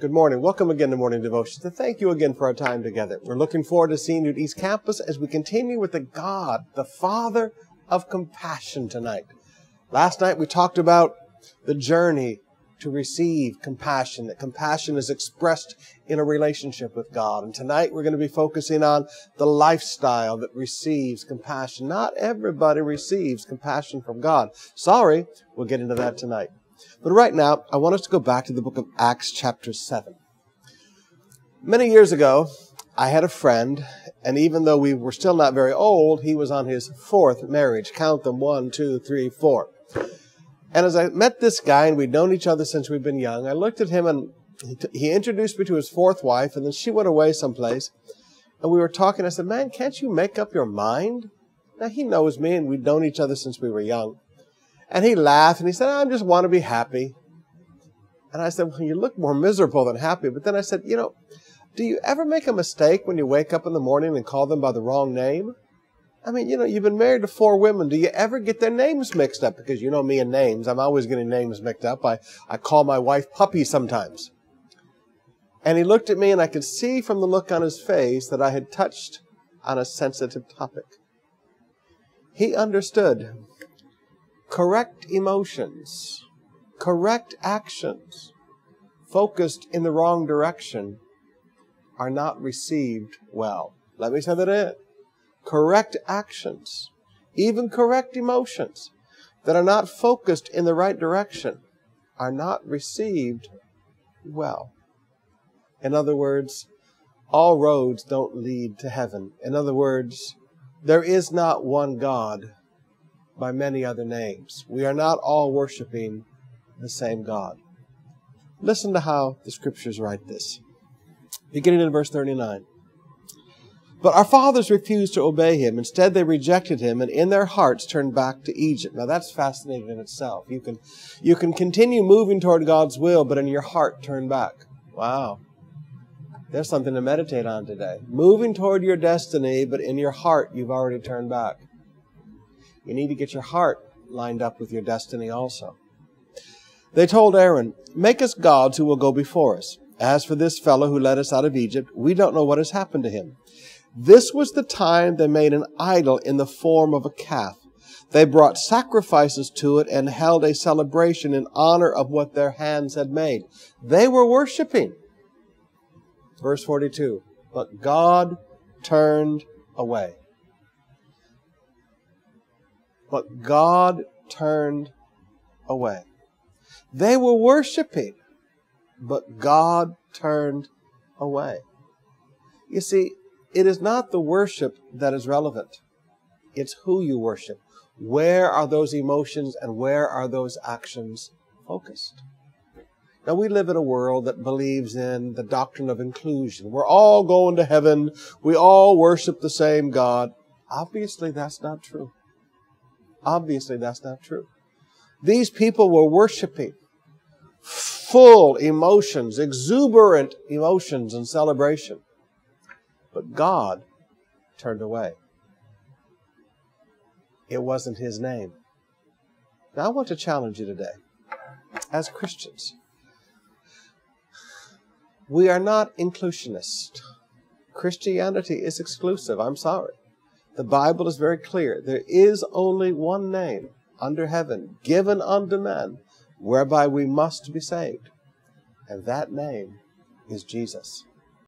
Good morning. Welcome again to Morning Devotions. And thank you again for our time together. We're looking forward to seeing you at East Campus as we continue with the God, the Father of compassion tonight. Last night we talked about the journey to receive compassion, that compassion is expressed in a relationship with God. And tonight we're going to be focusing on the lifestyle that receives compassion. Not everybody receives compassion from God. Sorry, we'll get into that tonight. But right now, I want us to go back to the book of Acts chapter 7. Many years ago, I had a friend, and even though we were still not very old, he was on his fourth marriage. Count them, 1, 2, 3, 4. And as I met this guy, and we'd known each other since we'd been young, I looked at him and he introduced me to his fourth wife, and then she went away someplace. And we were talking. I said, man, can't you make up your mind? Now, he knows me, and we'd known each other since we were young. And he laughed, and he said, I just want to be happy. And I said, well, you look more miserable than happy. But then I said, do you ever make a mistake when you wake up in the morning and call them by the wrong name? I mean, you've been married to 4 women. Do you ever get their names mixed up? Because you know me and names. I'm always getting names mixed up. I call my wife Puppy sometimes. And he looked at me, and I could see from the look on his face that I had touched on a sensitive topic. He understood. Correct emotions, correct actions, focused in the wrong direction, are not received well. Let me say that again. Correct actions, even correct emotions that are not focused in the right direction, are not received well. In other words, all roads don't lead to heaven. In other words, there is not one God by many other names. We are not all worshiping the same God. Listen to how the scriptures write this. Beginning in verse 39. But our fathers refused to obey him. Instead, they rejected him, and in their hearts turned back to Egypt. Now, that's fascinating in itself. You can continue moving toward God's will, but in your heart turn back. Wow. There's something to meditate on today. Moving toward your destiny, but in your heart, you've already turned back. You need to get your heart lined up with your destiny also. They told Aaron, make us gods who will go before us. As for this fellow who led us out of Egypt, we don't know what has happened to him. This was the time they made an idol in the form of a calf. They brought sacrifices to it and held a celebration in honor of what their hands had made. They were worshiping. Verse 42, but God turned away. But God turned away. They were worshiping, but God turned away. You see, it is not the worship that is relevant. It's who you worship. Where are those emotions and where are those actions focused? Now, we live in a world that believes in the doctrine of inclusion. We're all going to heaven. We all worship the same God. Obviously, that's not true. Obviously, that's not true. These people were worshiping full emotions, exuberant emotions and celebration. But God turned away. It wasn't his name. Now, I want to challenge you today. As Christians, we are not inclusionist. Christianity is exclusive. I'm sorry. The Bible is very clear. There is only one name under heaven given unto men whereby we must be saved. And that name is Jesus.